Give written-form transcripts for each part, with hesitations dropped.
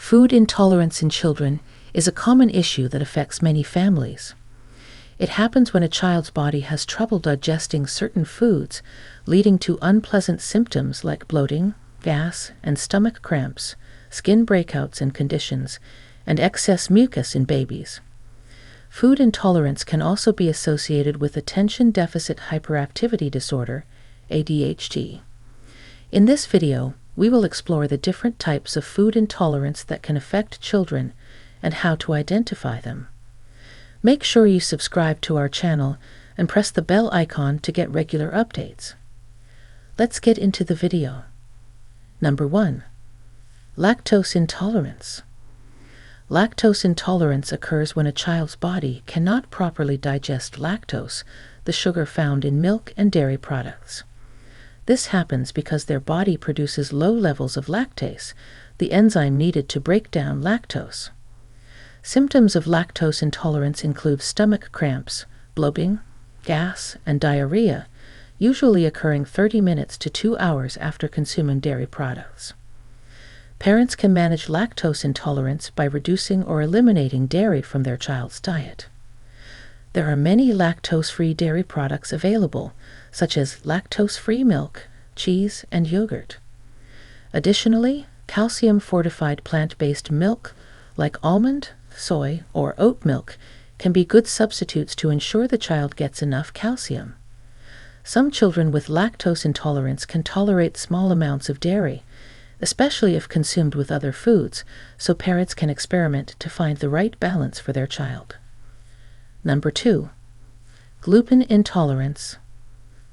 Food intolerance in children is a common issue that affects many families. It happens when a child's body has trouble digesting certain foods, leading to unpleasant symptoms like bloating, gas, and stomach cramps, skin breakouts and conditions, and excess mucus in babies. Food intolerance can also be associated with attention deficit hyperactivity disorder, ADHD. In this video, we will explore the different types of food intolerance that can affect children and how to identify them. Make sure you subscribe to our channel and press the bell icon to get regular updates. Let's get into the video. Number 1. Lactose intolerance. Lactose intolerance occurs when a child's body cannot properly digest lactose, the sugar found in milk and dairy products. This happens because their body produces low levels of lactase, the enzyme needed to break down lactose. Symptoms of lactose intolerance include stomach cramps, bloating, gas, and diarrhea, usually occurring 30 minutes to 2 hours after consuming dairy products. Parents can manage lactose intolerance by reducing or eliminating dairy from their child's diet. There are many lactose-free dairy products available, such as lactose-free milk, cheese, and yogurt. Additionally, calcium-fortified plant-based milk, like almond, soy, or oat milk, can be good substitutes to ensure the child gets enough calcium. Some children with lactose intolerance can tolerate small amounts of dairy, especially if consumed with other foods, so parents can experiment to find the right balance for their child. Number 2. Gluten intolerance.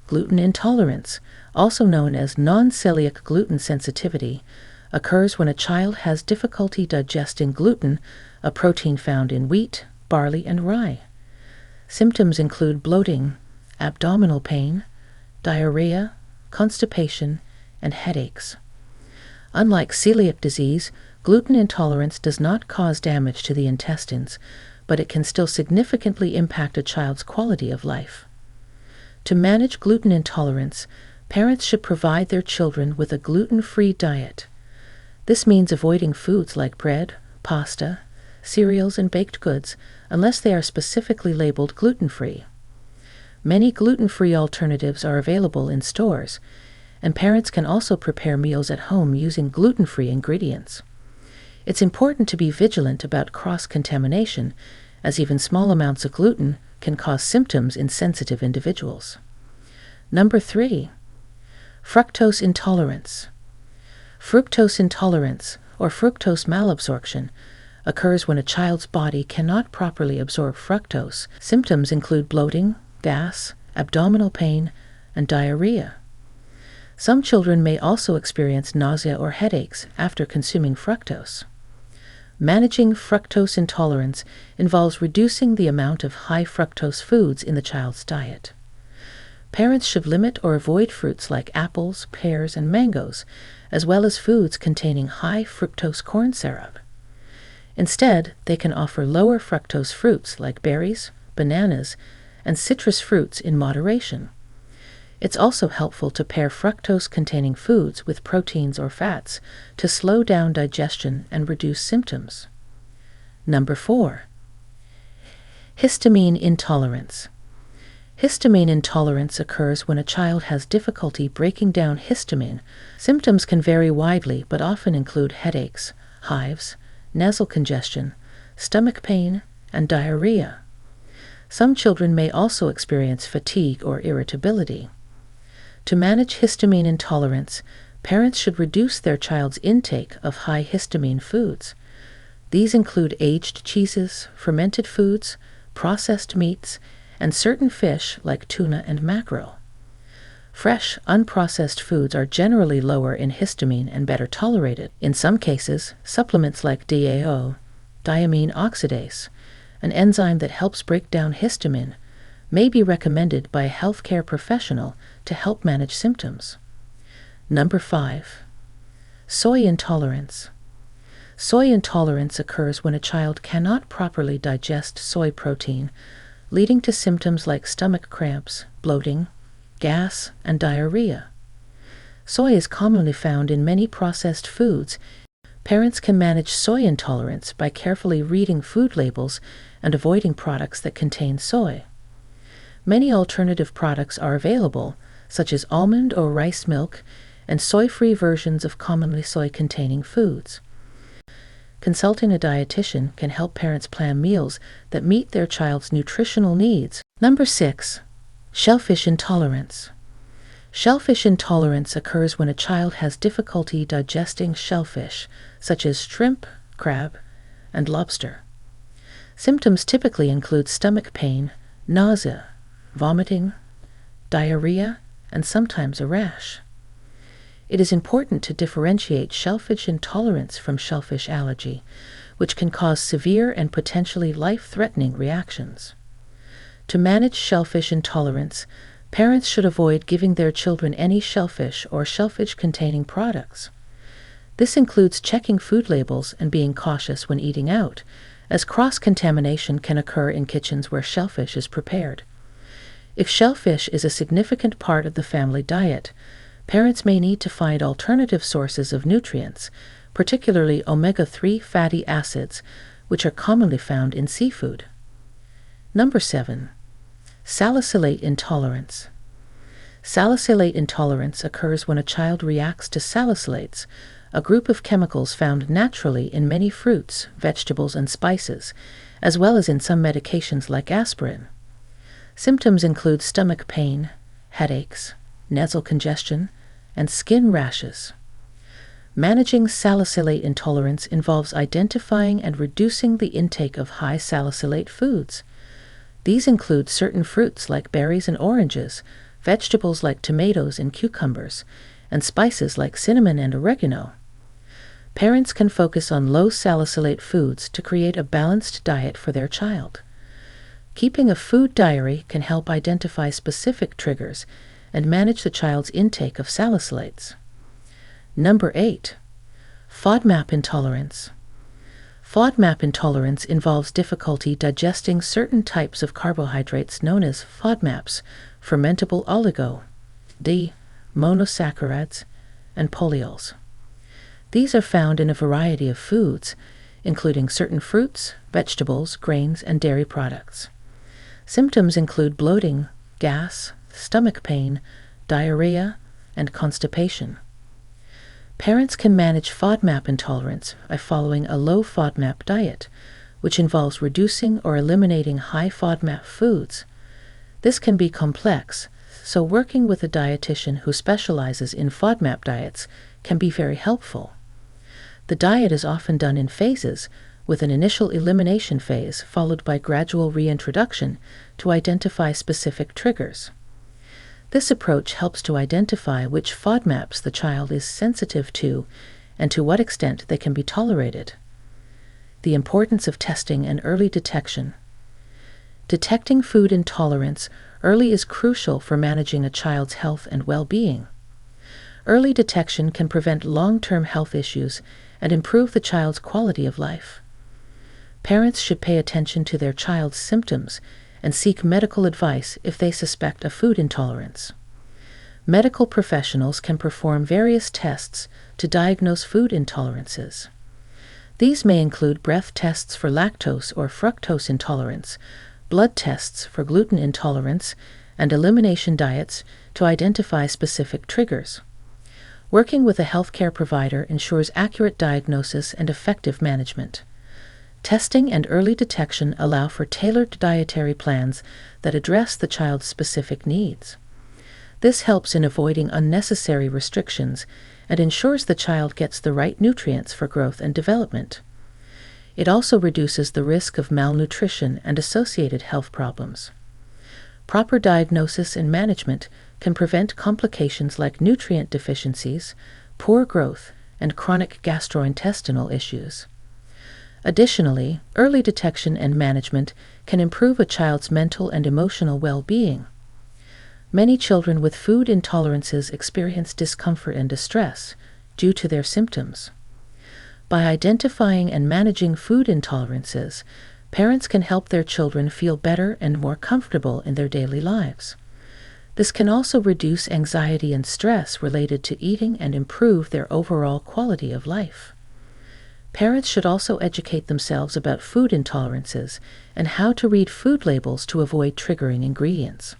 Gluten intolerance, also known as non-celiac gluten sensitivity, occurs when a child has difficulty digesting gluten, a protein found in wheat, barley, and rye. Symptoms include bloating, abdominal pain, diarrhea, constipation, and headaches. Unlike celiac disease, gluten intolerance does not cause damage to the intestines, but it can still significantly impact a child's quality of life. To manage gluten intolerance, parents should provide their children with a gluten-free diet. This means avoiding foods like bread, pasta, cereals, and baked goods unless they are specifically labeled gluten-free. Many gluten-free alternatives are available in stores, and parents can also prepare meals at home using gluten-free ingredients. It's important to be vigilant about cross-contamination, as even small amounts of gluten can cause symptoms in sensitive individuals. Number 3. Fructose intolerance. Fructose intolerance, or fructose malabsorption, occurs when a child's body cannot properly absorb fructose. Symptoms include bloating, gas, abdominal pain, and diarrhea. Some children may also experience nausea or headaches after consuming fructose. Managing fructose intolerance involves reducing the amount of high fructose foods in the child's diet. Parents should limit or avoid fruits like apples, pears, and mangoes, as well as foods containing high fructose corn syrup. Instead, they can offer lower fructose fruits like berries, bananas, and citrus fruits in moderation. It's also helpful to pair fructose-containing foods with proteins or fats to slow down digestion and reduce symptoms. Number 4. Histamine intolerance. Histamine intolerance occurs when a child has difficulty breaking down histamine. Symptoms can vary widely but often include headaches, hives, nasal congestion, stomach pain, and diarrhea. Some children may also experience fatigue or irritability. To manage histamine intolerance, parents should reduce their child's intake of high histamine foods. These include aged cheeses, fermented foods, processed meats, and certain fish like tuna and mackerel. Fresh, unprocessed foods are generally lower in histamine and better tolerated. In some cases, supplements like DAO, diamine oxidase, an enzyme that helps break down histamine, may be recommended by a healthcare professional to help manage symptoms. Number 5. Soy intolerance. Soy intolerance occurs when a child cannot properly digest soy protein, leading to symptoms like stomach cramps, bloating, gas, and diarrhea. Soy is commonly found in many processed foods. Parents can manage soy intolerance by carefully reading food labels and avoiding products that contain soy. Many alternative products are available, such as almond or rice milk and soy-free versions of commonly soy-containing foods. Consulting a dietitian can help parents plan meals that meet their child's nutritional needs. Number 6. Shellfish intolerance. Shellfish intolerance occurs when a child has difficulty digesting shellfish, such as shrimp, crab, and lobster. Symptoms typically include stomach pain, nausea, vomiting, diarrhea, and sometimes a rash. It is important to differentiate shellfish intolerance from shellfish allergy, which can cause severe and potentially life-threatening reactions. To manage shellfish intolerance, parents should avoid giving their children any shellfish or shellfish-containing products. This includes checking food labels and being cautious when eating out, as cross-contamination can occur in kitchens where shellfish is prepared. If shellfish is a significant part of the family diet, parents may need to find alternative sources of nutrients, particularly omega-3 fatty acids, which are commonly found in seafood. Number 7. Salicylate intolerance. Salicylate intolerance occurs when a child reacts to salicylates, a group of chemicals found naturally in many fruits, vegetables, and spices, as well as in some medications like aspirin. Symptoms include stomach pain, headaches, nasal congestion, and skin rashes. Managing salicylate intolerance involves identifying and reducing the intake of high salicylate foods. These include certain fruits like berries and oranges, vegetables like tomatoes and cucumbers, and spices like cinnamon and oregano. Parents can focus on low salicylate foods to create a balanced diet for their child. Keeping a food diary can help identify specific triggers and manage the child's intake of salicylates. Number 8. FODMAP intolerance. FODMAP intolerance involves difficulty digesting certain types of carbohydrates known as FODMAPs, fermentable oligo, monosaccharides, and polyols. These are found in a variety of foods, including certain fruits, vegetables, grains, and dairy products. Symptoms include bloating, gas, stomach pain, diarrhea, and constipation. Parents can manage FODMAP intolerance by following a low FODMAP diet, which involves reducing or eliminating high FODMAP foods. This can be complex, so working with a dietitian who specializes in FODMAP diets can be very helpful. The diet is often done in phases, with an initial elimination phase followed by gradual reintroduction to identify specific triggers. This approach helps to identify which FODMAPs the child is sensitive to and to what extent they can be tolerated. The importance of testing and early detection. Detecting food intolerance early is crucial for managing a child's health and well-being. Early detection can prevent long-term health issues and improve the child's quality of life. Parents should pay attention to their child's symptoms and seek medical advice if they suspect a food intolerance. Medical professionals can perform various tests to diagnose food intolerances. These may include breath tests for lactose or fructose intolerance, blood tests for gluten intolerance, and elimination diets to identify specific triggers. Working with a healthcare provider ensures accurate diagnosis and effective management. Testing and early detection allow for tailored dietary plans that address the child's specific needs. This helps in avoiding unnecessary restrictions and ensures the child gets the right nutrients for growth and development. It also reduces the risk of malnutrition and associated health problems. Proper diagnosis and management can prevent complications like nutrient deficiencies, poor growth, and chronic gastrointestinal issues. Additionally, early detection and management can improve a child's mental and emotional well-being. Many children with food intolerances experience discomfort and distress due to their symptoms. By identifying and managing food intolerances, parents can help their children feel better and more comfortable in their daily lives. This can also reduce anxiety and stress related to eating and improve their overall quality of life. Parents should also educate themselves about food intolerances and how to read food labels to avoid triggering ingredients.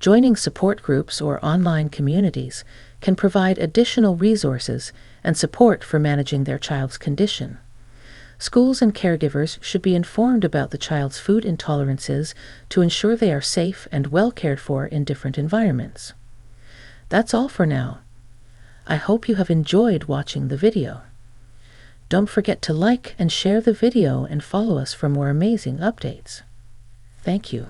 Joining support groups or online communities can provide additional resources and support for managing their child's condition. Schools and caregivers should be informed about the child's food intolerances to ensure they are safe and well cared for in different environments. That's all for now. I hope you have enjoyed watching the video. Don't forget to like and share the video and follow us for more amazing updates. Thank you.